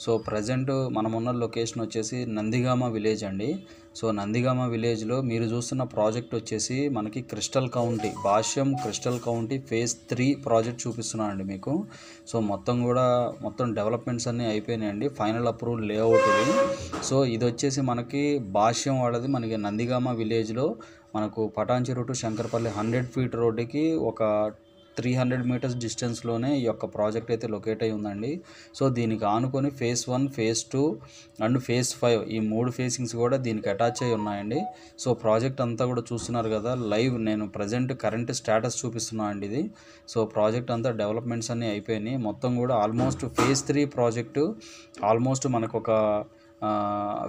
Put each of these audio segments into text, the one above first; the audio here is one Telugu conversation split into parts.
సో ప్రజెంట్ మనమున్న లొకేషన్ వచ్చేసి నందిగామ విలేజ్ అండి. సో నందిగామ విలేజ్లో మీరు చూస్తున్న ప్రాజెక్ట్ వచ్చేసి మనకి క్రిస్టల్ కౌంటీ, భాష్యం క్రిస్టల్ కౌంటీ ఫేజ్ 3 ప్రాజెక్ట్ చూపిస్తున్నానండి మీకు. సో మొత్తం డెవలప్మెంట్స్ అన్నీ అయిపోయినాయండి. ఫైనల్ అప్రూవల్ లేఅవుట్ ఇది. సో ఇది వచ్చేసి మనకి భాష్యం వాళ్ళది మనకి నందిగామ విలేజ్లో మనకు పటాన్చెరు టు శంకరపల్లి 100 ఫీట్ రోడ్డుకి ఒక 300 మీటర్స్ డిస్టెన్స్లోనే ఈ యొక్క ప్రాజెక్ట్ అయితే లొకేట్ అయి ఉందండి. సో దీనికి ఆనుకొని ఫేజ్ 1, ఫేజ్ 2 అండ్ ఫేజ్ 5 ఈ 3 ఫేసింగ్స్ కూడా దీనికి అటాచ్ అయి ఉన్నాయండి. సో ప్రాజెక్ట్ అంతా కూడా చూస్తున్నారు కదా, లైవ్ నేను ప్రజెంట్ కరెంట్ స్టేటస్ చూపిస్తున్నాను అండి ఇది. సో ప్రాజెక్ట్ అంతా డెవలప్మెంట్స్ అన్నీ అయిపోయినాయి. మొత్తం కూడా ఆల్మోస్ట్ ఫేజ్ 3 ప్రాజెక్టు ఆల్మోస్ట్ మనకు ఒక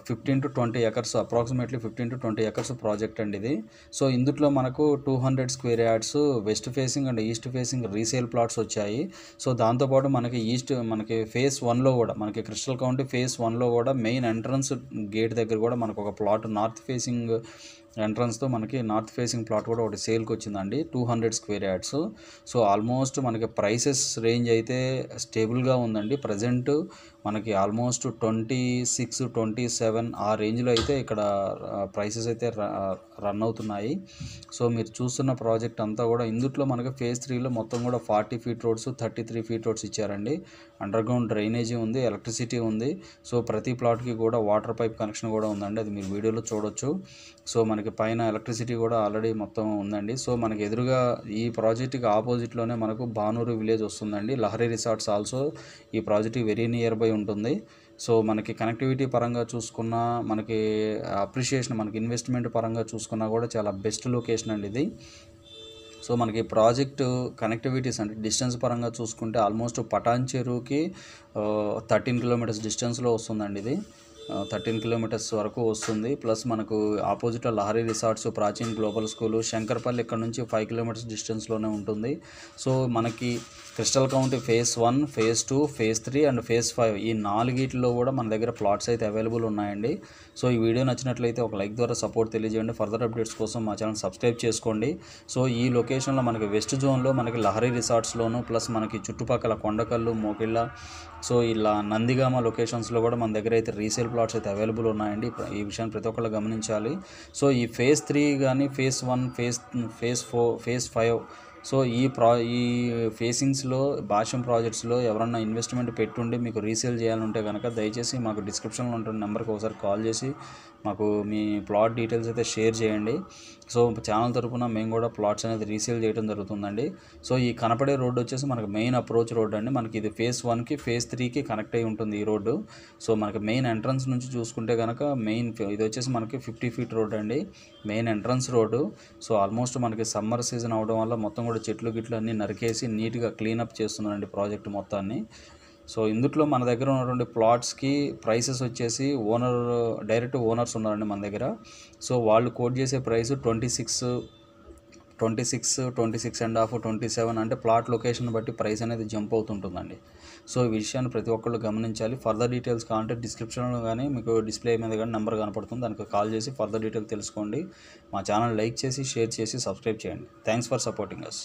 15 to 20 acres, approximately 15 to 20 acres project అండి ఇది. సో ఇందులో మనకు 200 square yards west facing and east facing resale plots వచ్చాయి. సో దాంతోపాటు మనకి ఫేజ్ 1లో కూడా మనకి క్రిస్టల్ కౌంటీ ఫేజ్ 1లో కూడా మెయిన్ ఎంట్రన్స్ గేట్ దగ్గర కూడా మనకు ఒక ప్లాట్ నార్త్ ఫేసింగ్ ఎంట్రన్స్తో మనకి నార్త్ ఫేసింగ్ ప్లాట్ కూడా ఒకటి సేల్కి వచ్చిందండి, 200 స్క్వేర్ యార్డ్స్. సో ఆల్మోస్ట్ మనకి ప్రైసెస్ రేంజ్ అయితే స్టేబుల్గా ఉందండి. ప్రజెంట్ మనకి ఆల్మోస్ట్ 26, 27 ఆ రేంజ్లో అయితే ఇక్కడ ప్రైసెస్ అయితే రన్ అవుతున్నాయి. సో మీరు చూస్తున్న ప్రాజెక్ట్ అంతా కూడా ఇందులో మనకి ఫేజ్ 3లో మొత్తం కూడా 40 ఫీట్ రోడ్స్, 33 ఫీట్ రోడ్స్ ఇచ్చారండి. అండర్గ్రౌండ్ డ్రైనేజీ ఉంది, ఎలక్ట్రిసిటీ ఉంది. సో ప్రతి ప్లాట్కి కూడా వాటర్ పైప్ కనెక్షన్ కూడా ఉందండి, అది మీరు వీడియోలో చూడొచ్చు. సో మనకి పైన ఎలక్ట్రిసిటీ కూడా ఆల్రెడీ మొత్తం ఉందండి. సో మనకి ఎదురుగా ఈ ప్రాజెక్ట్కి ఆపోజిట్లోనే మనకు బానూరు విలేజ్ వస్తుందండి. లహరి రిసార్ట్స్ ఆల్సో ఈ ప్రాజెక్ట్కి వెరీ నియర్ బై ఉంటుంది. సో మనకి కనెక్టివిటీ పరంగా చూసుకున్నా, మనకి అప్రిషియేషన్, మనకి ఇన్వెస్ట్మెంట్ పరంగా చూసుకున్నా కూడా చాలా బెస్ట్ లొకేషన్ అండి ఇది. సో మనకి ప్రాజెక్టు కనెక్టివిటీస్ అంటే డిస్టెన్స్ పరంగా చూసుకుంటే ఆల్మోస్ట్ పటాన్చెరుకి 13 కిలోమీటర్స్ డిస్టెన్స్లో వస్తుందండి ఇది. 13 కిలోమీటర్స్ వరకు వస్తుంది. ప్లస్ మనకు ఆపోజిట్లో Lahari resorts, ప్రాచీన్ global school, Shankarpally ఇక్కడ నుంచి 5 కిలోమీటర్స్ డిస్టెన్స్లోనే ఉంటుంది. సో మనకి crystal county phase 1, phase 2, phase 3 and phase 5 ఈ 4 కూడా మన దగ్గర ప్లాట్స్ అయితే అవైలబుల్ ఉన్నాయండి. సో ఈ వీడియో నచ్చినట్లయితే ఒక లైక్ ద్వారా సపోర్ట్ తెలియజేయండి. ఫర్దర్ అప్డేట్స్ కోసం మా ఛానల్ సబ్స్క్రైబ్ చేసుకోండి. సో ఈ లొకేషన్లో మనకి వెస్ట్ జోన్లో మనకి లహరి రిసార్ట్స్లోను, ప్లస్ మనకి చుట్టుపక్కల కొండకల్లు, మోకిళ్ళ, సో ఇలా నందిగామ లొకేషన్స్లో కూడా మన దగ్గర అయితే రీసేల్ ప్లాట్స్ అయితే అవైలబుల్ ఉన్నాయండి. ఈ విషయాన్ని ప్రతి ఒక్కళ్ళు గమనించాలి. సో ఈ ఫేజ్ 3 కానీ ఫేజ్ 1, ఫేజ్ 4, ఫేజ్ 5 సో ఈ ఫేసింగ్స్లో భాష్యం ప్రాజెక్ట్స్లో ఎవరన్నా ఇన్వెస్ట్మెంట్ పెట్టుండి మీకు రీసేల్ చేయాలంటే కనుక దయచేసి మాకు డిస్క్రిప్షన్లో ఉంటున్న నెంబర్కి ఒకసారి కాల్ చేసి మాకు మీ ప్లాట్ డీటెయిల్స్ అయితే షేర్ చేయండి. సో ఛానల్ తరపున మేము కూడా ప్లాట్స్ అనేది రీసేల్ చేయడం జరుగుతుందండి. సో ఈ కనపడే రోడ్డు వచ్చేసి మనకి మెయిన్ అప్రోచ్ రోడ్ అండి. మనకి ఇది ఫేజ్ 1కి ఫేజ్ 3కి కనెక్ట్ అయి ఉంటుంది ఈ రోడ్డు. సో మనకి మెయిన్ ఎంట్రన్స్ నుంచి చూసుకుంటే కనుక ఇది వచ్చేసి మనకి 50 ఫీట్ రోడ్ అండి, main entrance road. So almost మనకి సమ్మర్ సీజన్ అవడం వల్ల మొత్తం కూడా చెట్లు గిట్లు అన్నీ నరికేసి నీట్గా క్లీనప్ చేస్తున్నారండి ప్రాజెక్ట్ మొత్తాన్ని. సో ఇందులో మన దగ్గర ఉన్నటువంటి ప్లాట్స్కి ప్రైసెస్ వచ్చేసి డైరెక్ట్ ఓనర్స్ ఉన్నారండి మన దగ్గర. సో వాళ్ళు కోట్ చేసే ప్రైస్ 26, 26.5, 27 అంటే ప్లాట్ లొకేషన్ బట్టి ప్రైస్ అనేది జంప్ అవుతుంటుందండి. సో ఈ విషయాన్ని ప్రతి ఒక్కళ్ళు గమనించాలి. ఫర్దర్ డీటెయిల్స్ కావాలంటే డిస్క్రిప్షన్లో కానీ మీకు డిస్ప్లే మీద కానీ నెంబర్ కనపడుతుంది, దానికి కాల్ చేసి ఫర్దర్ డీటెయిల్స్ తెలుసుకోండి. మా ఛానల్ లైక్ చేసి, షేర్ చేసి, సబ్స్క్రైబ్ చేయండి. Thanks for supporting us.